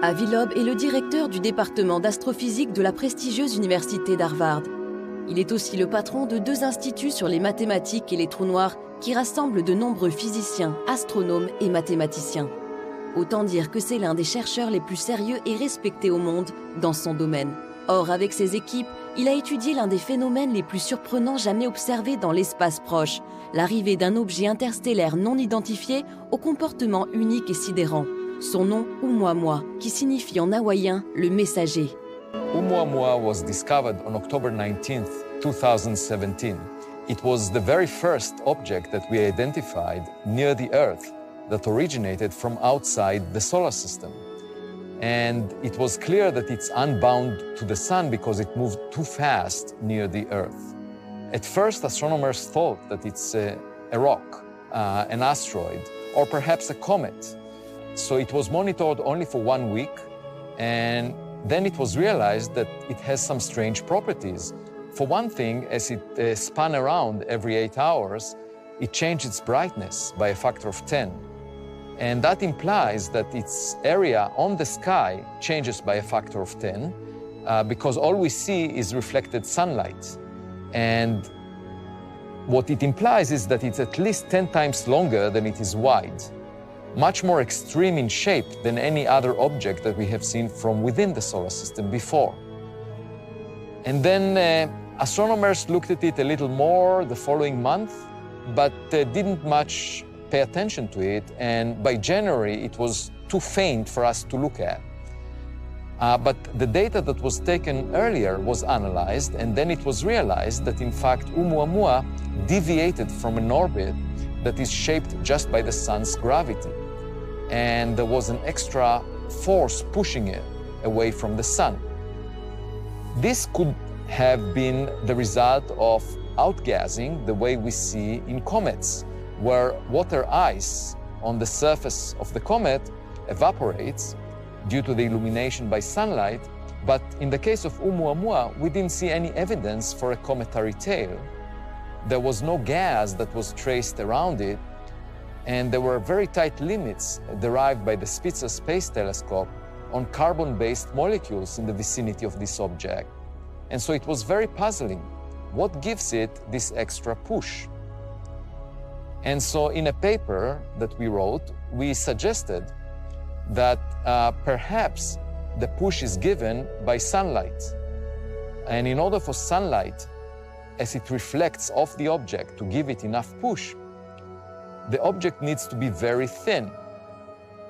Avi Loeb est le directeur du département d'astrophysique de la prestigieuse université d'Harvard. Il est aussi le patron de 2 instituts sur les mathématiques et les trous noirs qui rassemblent de nombreux physiciens, astronomes et mathématiciens. Autant dire que c'est l'un des chercheurs les plus sérieux et respectés au monde dans son domaine. Or, avec ses équipes, il a étudié l'un des phénomènes les plus surprenants jamais observés dans l'espace proche, l'arrivée d'un objet interstellaire non identifié au comportement unique et sidérant. Son nom, Oumuamua, qui signifie en hawaïen « le messager ». Oumuamua was discovered on October 19th, 2017. It was the very first object that we identified near the Earth that originated from outside the solar system. And it was clear that it's unbound to the sun because it moved too fast near the Earth. At first, astronomers thought that it's a rock, an asteroid, or perhaps a comet. So it was monitored only for 1 week, and then it was realized that it has some strange properties. For one thing, as it spun around every 8 hours, it changed its brightness by a factor of 10. And that implies that its area on the sky changes by a factor of 10 because all we see is reflected sunlight. And what it implies is that it's at least 10 times longer than it is wide, much more extreme in shape than any other object that we have seen from within the solar system before. And then astronomers looked at it a little more the following month, but didn't much pay attention to it, and by January it was too faint for us to look at. But the data that was taken earlier was analyzed, and then it was realized that in fact Oumuamua deviated from an orbit that is shaped just by the sun's gravity. And there was an extra force pushing it away from the sun. This could have been the result of outgassing the way we see in comets, where water ice on the surface of the comet evaporates due to the illumination by sunlight. But in the case of Oumuamua, we didn't see any evidence for a cometary tail. There was no gas that was traced around it, and there were very tight limits derived by the Spitzer Space Telescope on carbon-based molecules in the vicinity of this object. And so it was very puzzling. What gives it this extra push? And so in a paper that we wrote, we suggested that perhaps the push is given by sunlight. And in order for sunlight, as it reflects off the object, to give it enough push, the object needs to be very thin,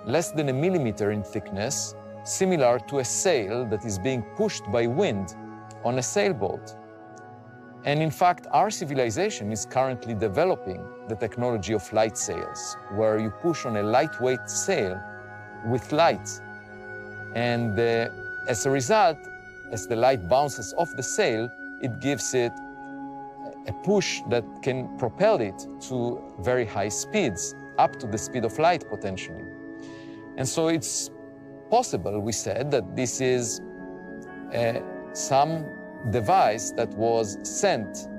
less than 1 millimeter in thickness, similar to a sail that is being pushed by wind on a sailboat. And in fact, our civilization is currently developing the technology of light sails, where you push on a lightweight sail with light. And as a result, as the light bounces off the sail, it gives it a push that can propel it to very high speeds, up to the speed of light potentially. And so it's possible, we said, that this is some device that was sent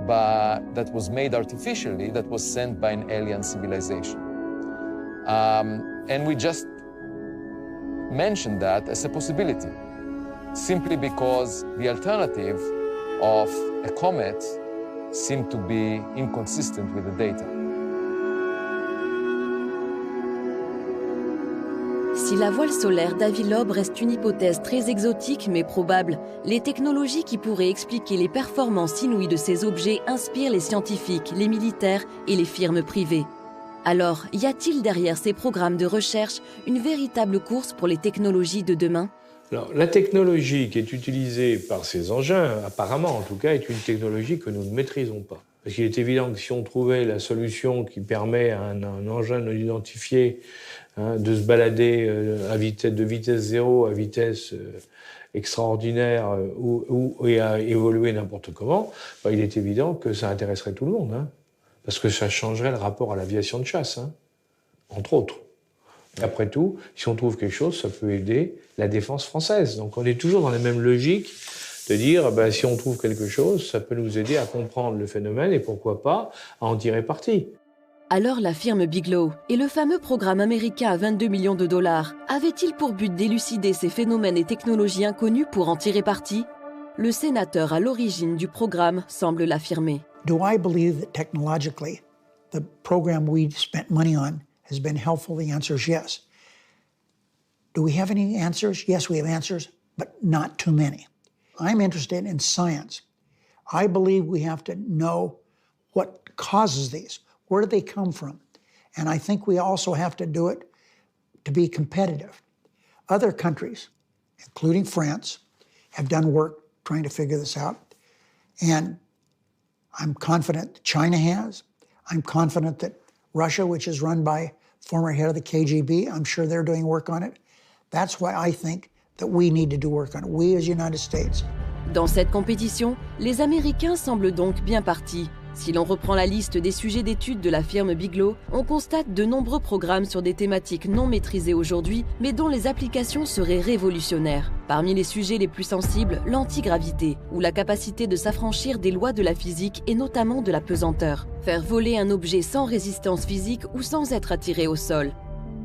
that was made artificially, that was sent by an alien civilization. And we just mentioned that as a possibility, simply because the alternative of a comet seemed to be inconsistent with the data. Si la voile solaire d'Avilob reste une hypothèse très exotique mais probable, les technologies qui pourraient expliquer les performances inouïes de ces objets inspirent les scientifiques, les militaires et les firmes privées. Alors, y a-t-il derrière ces programmes de recherche une véritable course pour les technologies de demain ? Alors, la technologie qui est utilisée par ces engins, apparemment en tout cas, est une technologie que nous ne maîtrisons pas. Parce qu'il est évident que si on trouvait la solution qui permet à un engin non identifié de se balader de vitesse zéro à vitesse extraordinaire et à évoluer n'importe comment, il est évident que ça intéresserait tout le monde. Parce que ça changerait le rapport à l'aviation de chasse, entre autres. Après tout, si on trouve quelque chose, ça peut aider la défense française. Donc on est toujours dans la même logique de dire, si on trouve quelque chose, ça peut nous aider à comprendre le phénomène et pourquoi pas à en tirer parti. Alors la firme Bigelow et le fameux programme américain à 22 millions de dollars avaient-ils pour but d'élucider ces phénomènes et technologies inconnues pour en tirer parti ? le sénateur à l'origine du programme semble l'affirmer. Do I believe that technologically the program we spent money on has been helpful? The answer is yes. Do we have any answers? Yes, we have answers, but not too many. I'm interested in science. I believe we have to know what causes these. Where do they come from? And I think we also have to do it to be competitive. Other countries, including France, have done work trying to figure this out. And I'm confident China has. I'm confident that Russia, which is run by former head of the KGB, I'm sure they're doing work on it. That's why I think that we need to do work on it, we as United States. Dans cette compétition, les Américains semblent donc bien partis. Si l'on reprend la liste des sujets d'études de la firme Bigelow, on constate de nombreux programmes sur des thématiques non maîtrisées aujourd'hui, mais dont les applications seraient révolutionnaires. Parmi les sujets les plus sensibles, l'antigravité, ou la capacité de s'affranchir des lois de la physique et notamment de la pesanteur. Faire voler un objet sans résistance physique ou sans être attiré au sol.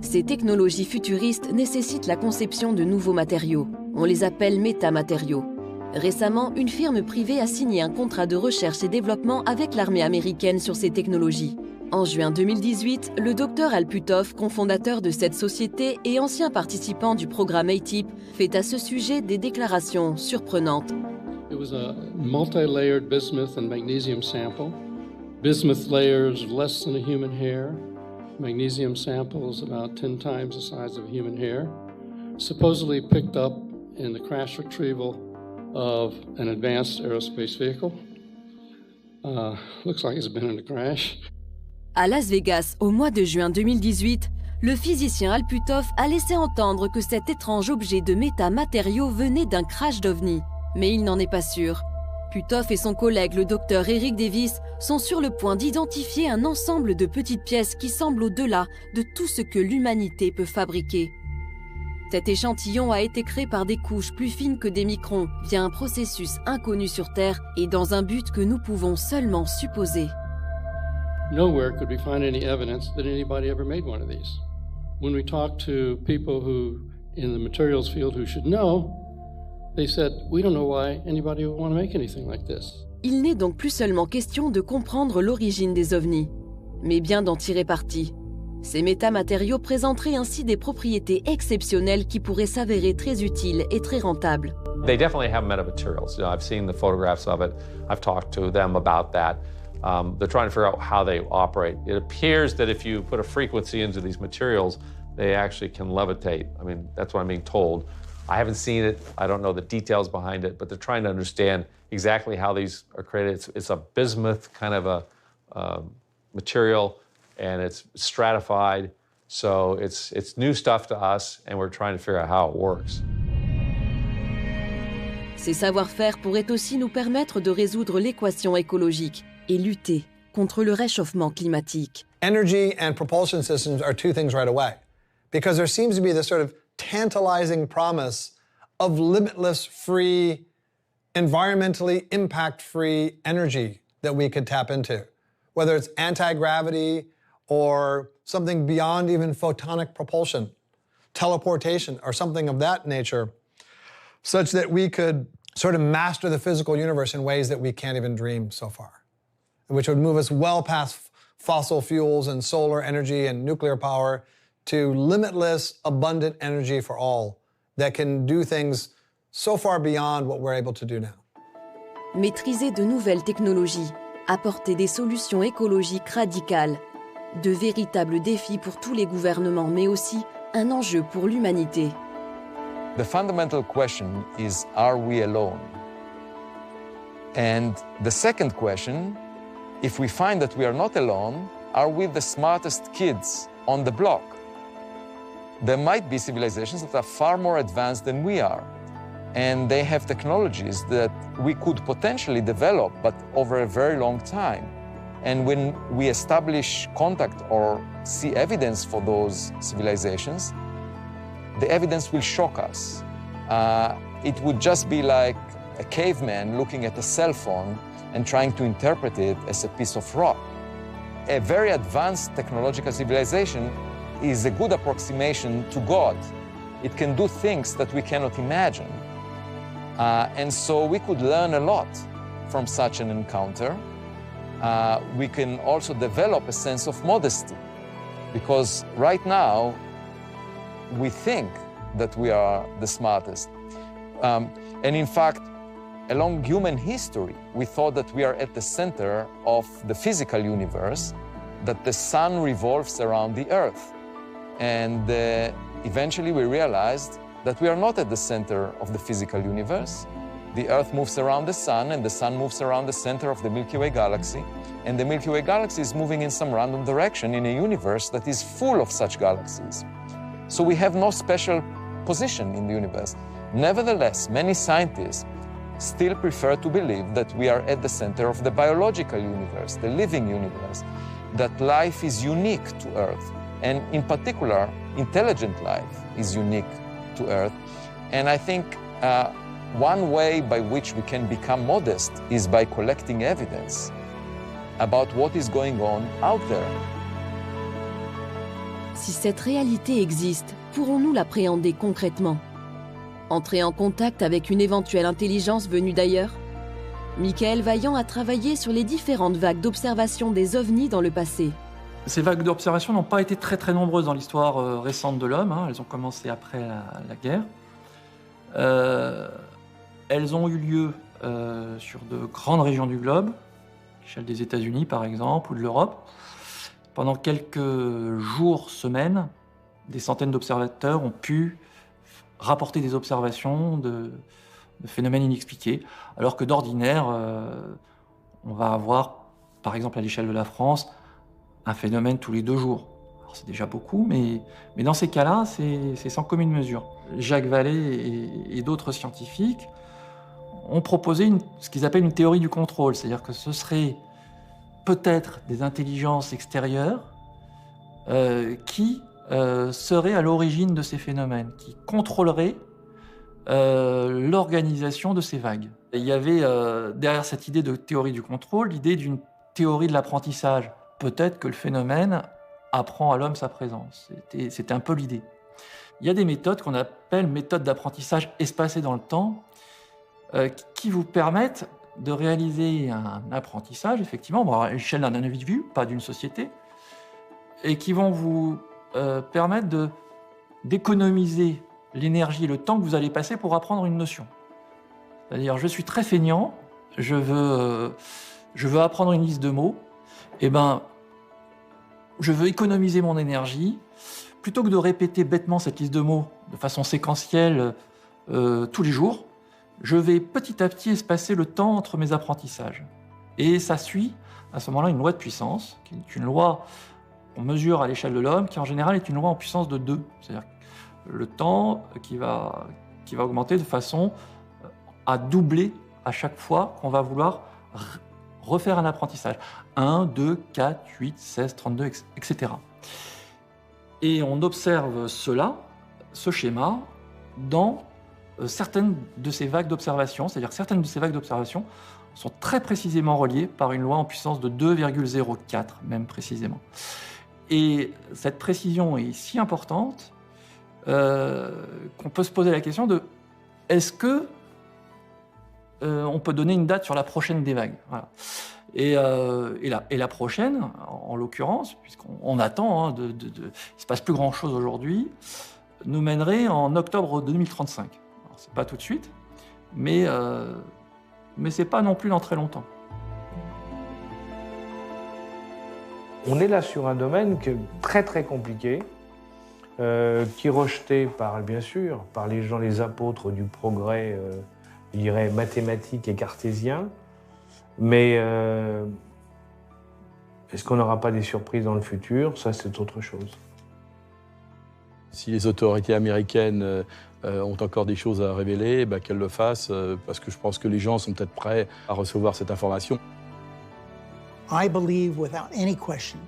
Ces technologies futuristes nécessitent la conception de nouveaux matériaux. On les appelle métamatériaux. Récemment, une firme privée a signé un contrat de recherche et développement avec l'armée américaine sur ces technologies. En juin 2018, le docteur Al Puthoff, cofondateur de cette société et ancien participant du programme ATIP, fait à ce sujet des déclarations surprenantes. It was a multi-layered bismuth and magnesium sample. Bismuth layers less than a human hair. Magnesium samples about 10 times the size of human hair. Supposedly picked up in the crash retrieval of an advanced aerospace vehicle. Looks like it's been in a crash. À Las Vegas, au mois de juin 2018, le physicien Al Puthoff a laissé entendre que cet étrange objet de métamatériaux venait d'un crash d'OVNI. Mais il n'en est pas sûr. Puthoff et son collègue, le docteur Eric Davis, sont sur le point d'identifier un ensemble de petites pièces qui semblent au-delà de tout ce que l'humanité peut fabriquer. Cet échantillon a été créé par des couches plus fines que des microns, via un processus inconnu sur Terre et dans un but que nous pouvons seulement supposer. Nowhere could we find any evidence that anybody ever made one of these. When we talked to people who, in the materials field who should know, they said, we don't know why anybody would want to make anything like this. Il n'est donc plus seulement question de comprendre l'origine des ovnis, mais bien d'en tirer parti. Ces métamatériaux présenteraient ainsi des propriétés exceptionnelles qui pourraient s'avérer très utiles et très rentables. They definitely have metamaterials. You know, I've seen the photographs of it. I've talked to them about that. They're trying to figure out how they operate. It appears that if you put a frequency into these materials, they actually can levitate. I mean, that's what I'm being told. I haven't seen it. I don't know the details behind it, but they're trying to understand exactly how these are created. It's a bismuth kind of a material, and it's stratified. So it's new stuff to us, and we're trying to figure out how it works. Ces savoir-faire pourraient aussi nous permettre de résoudre l'équation écologique et lutter contre le réchauffement climatique. Energy and propulsion systems are two things right away, because there seems to be this sort of tantalizing promise of limitless, free, environmentally impact-free energy that we could tap into, whether it's anti-gravity or something beyond even photonic propulsion, teleportation, or something of that nature, such that we could sort of master the physical universe in ways that we can't even dream so far, which would move us well past fossil fuels and solar energy and nuclear power to limitless, abundant energy for all that can do things so far beyond what we're able to do now. Maîtriser de nouvelles technologies, apporter des solutions écologiques radicales, de véritables défis pour tous les gouvernements, mais aussi un enjeu pour l'humanité. The fundamental question is, are we alone? And the second question, if we find that we are not alone, are we the smartest kids on the block? There might be civilizations that are far more advanced than we are, and they have technologies that we could potentially develop, but over a very long time. And when we establish contact or see evidence for those civilizations, the evidence will shock us. It would just be like a caveman looking at a cell phone and trying to interpret it as a piece of rock. A very advanced technological civilization is a good approximation to God. It can do things that we cannot imagine. And so we could learn a lot from such an encounter. We can also develop a sense of modesty, because right now we think that we are the smartest. And in fact, along human history, we thought that we are at the center of the physical universe, that the sun revolves around the earth. And eventually we realized that we are not at the center of the physical universe. The earth moves around the sun, and the sun moves around the center of the Milky Way galaxy. And the Milky Way galaxy is moving in some random direction in a universe that is full of such galaxies. So we have no special position in the universe. Nevertheless, many scientists still prefer to believe that we are at the center of the biological universe, the living universe, that life is unique to Earth. And in particular, intelligent life is unique to Earth. And I think one way by which we can become modest is by collecting evidence about what is going on out there. Si cette réalité existe, pourrons-nous l'appréhender concrètement? Entrer en contact avec une éventuelle intelligence venue d'ailleurs? Michael Vaillant a travaillé sur les différentes vagues d'observation des ovnis dans le passé. Ces vagues d'observation n'ont pas été très nombreuses dans l'histoire récente de l'homme. Elles ont commencé après la guerre. Elles ont eu lieu sur de grandes régions du globe, à l'échelle des États-Unis par exemple, ou de l'Europe. Pendant quelques jours, semaines, des centaines d'observateurs ont pu rapporter des observations de phénomènes inexpliqués, alors que d'ordinaire, on va avoir, par exemple à l'échelle de la France, un phénomène tous les 2 jours. Alors c'est déjà beaucoup, mais dans ces cas-là, c'est sans commune mesure. Jacques Vallée et d'autres scientifiques ont proposé ce qu'ils appellent une théorie du contrôle, c'est-à-dire que ce serait peut-être des intelligences extérieures qui seraient à l'origine de ces phénomènes, qui contrôleraient l'organisation de ces vagues. Et il y avait derrière cette idée de théorie du contrôle, l'idée d'une théorie de l'apprentissage. Peut-être que le phénomène apprend à l'homme sa présence. C'était un peu l'idée. Il y a des méthodes qu'on appelle méthodes d'apprentissage espacées dans le temps, qui vous permettent de réaliser un apprentissage, effectivement, à l'échelle d'un individu, pas d'une société, et qui vont vous permettre d'économiser l'énergie et le temps que vous allez passer pour apprendre une notion. C'est-à-dire, je suis très feignant, je veux apprendre une liste de mots, eh ben, je veux économiser mon énergie. Plutôt que de répéter bêtement cette liste de mots de façon séquentielle tous les jours, je vais petit à petit espacer le temps entre mes apprentissages. Et ça suit, à ce moment-là, une loi de puissance, qui est une loi qu'on mesure à l'échelle de l'homme, qui en général est une loi en puissance de 2. C'est-à-dire le temps qui va augmenter de façon à doubler à chaque fois qu'on va vouloir refaire un apprentissage. 1, 2, 4, 8, 16, 32, etc. Et on observe ce schéma, dans certaines de ces vagues d'observation, c'est-à-dire que certaines de ces vagues d'observation sont très précisément reliées par une loi en puissance de 2,04, même précisément. Et cette précision est si importante qu'on peut se poser la question de est-ce que on peut donner une date sur la prochaine des vagues. Voilà. Et la prochaine, en l'occurrence, puisqu'on attend, il ne se passe plus grand-chose aujourd'hui, nous mènerait en octobre 2035. Alors, c'est pas tout de suite, mais c'est pas non plus dans très longtemps. On est là sur un domaine très compliqué, qui est rejeté bien sûr, par les gens, les apôtres du progrès, je dirais mathématique et cartésien. Mais est-ce qu'on n'aura pas des surprises dans le futur? Ça, c'est autre chose. Si les autorités américaines ont encore des choses à révéler, qu'elles le fassent, parce que je pense que les gens sont peut-être prêts à recevoir cette information. I believe without any question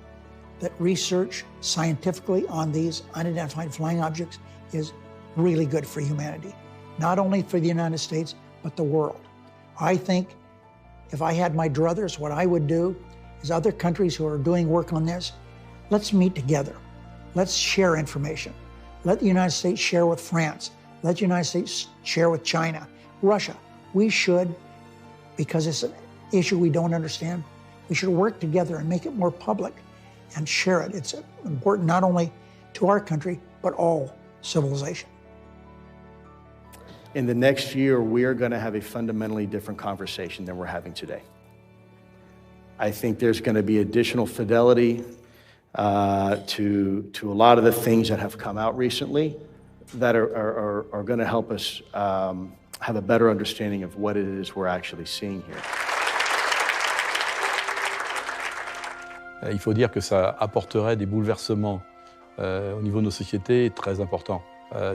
that research scientifically on these unidentified flying objects is really good for humanity. Not only for the United States, but the world. I think if I had my druthers, what I would do is other countries who are doing work on this, let's meet together. Let's share information. Let the United States share with France. Let the United States share with China. Russia. We should, because it's an issue we don't understand, we should work together and make it more public and share it. It's important not only to our country, but all civilization. In the next year, we are going to have a fundamentally different conversation than we're having today. I think there's going to be additional fidelity to a lot of the things that have come out recently that are going to help us have a better understanding of what it is we're actually seeing here. Il faut dire que ça apporterait des bouleversements au niveau de nos sociétés très importants.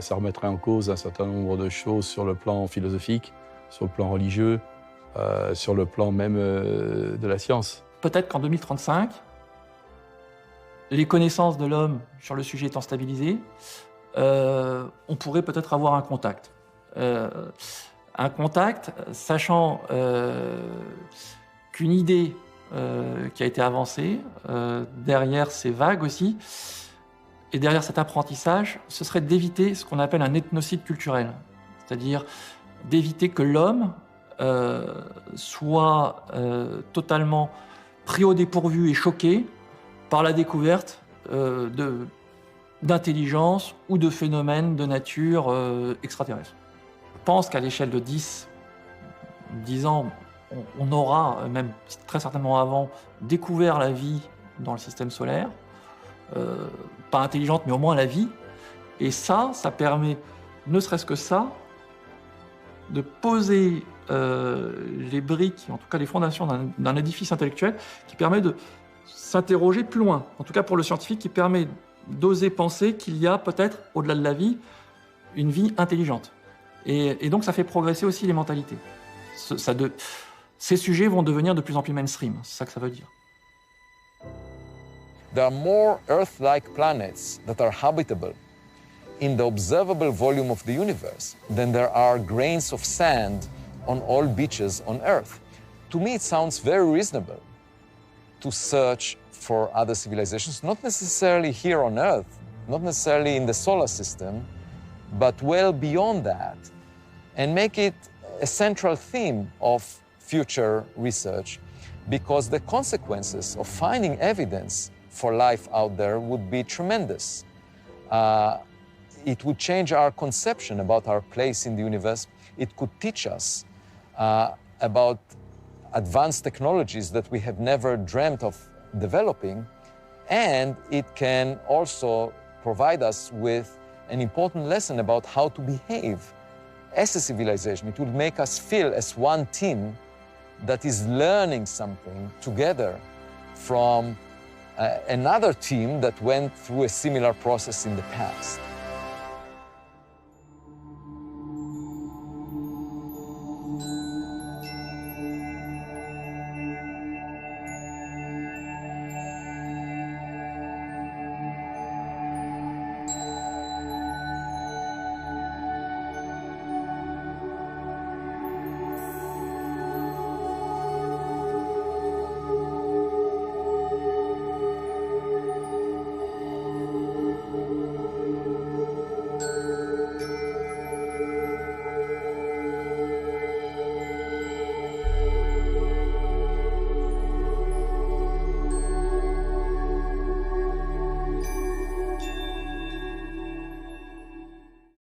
Ça remettrait en cause un certain nombre de choses sur le plan philosophique, sur le plan religieux, sur le plan même de la science. Peut-être qu'en 2035, les connaissances de l'homme sur le sujet étant stabilisées, on pourrait peut-être avoir un contact. Un contact, sachant qu'une idée qui a été avancée, derrière ces vagues aussi, et derrière cet apprentissage, ce serait d'éviter ce qu'on appelle un ethnocide culturel, c'est-à-dire d'éviter que l'homme soit totalement pris au dépourvu et choqué par la découverte d'intelligence ou de phénomènes de nature extraterrestre. Je pense qu'à l'échelle de 10 ans, on aura, même très certainement avant, découvert la vie dans le système solaire, pas intelligente, mais au moins la vie. Et ça permet, ne serait-ce que ça, de poser les briques, en tout cas les fondations d'un édifice intellectuel qui permet de s'interroger plus loin, en tout cas pour le scientifique, qui permet d'oser penser qu'il y a peut-être, au-delà de la vie, une vie intelligente. Et donc ça fait progresser aussi les mentalités. Ces sujets vont devenir de plus en plus mainstream, c'est ça que ça veut dire. There are more Earth-like planets that are habitable in the observable volume of the universe than there are grains of sand on all beaches on Earth. To me, it sounds very reasonable to search for other civilizations, not necessarily here on Earth, not necessarily in the solar system, but well beyond that, and make it a central theme of future research, because the consequences of finding evidence for life out there would be tremendous. It would change our conception about our place in the universe. It could teach us about advanced technologies that we have never dreamt of developing, and it can also provide us with an important lesson about how to behave as a civilization. It would make us feel as one team that is learning something together from another team that went through a similar process in the past.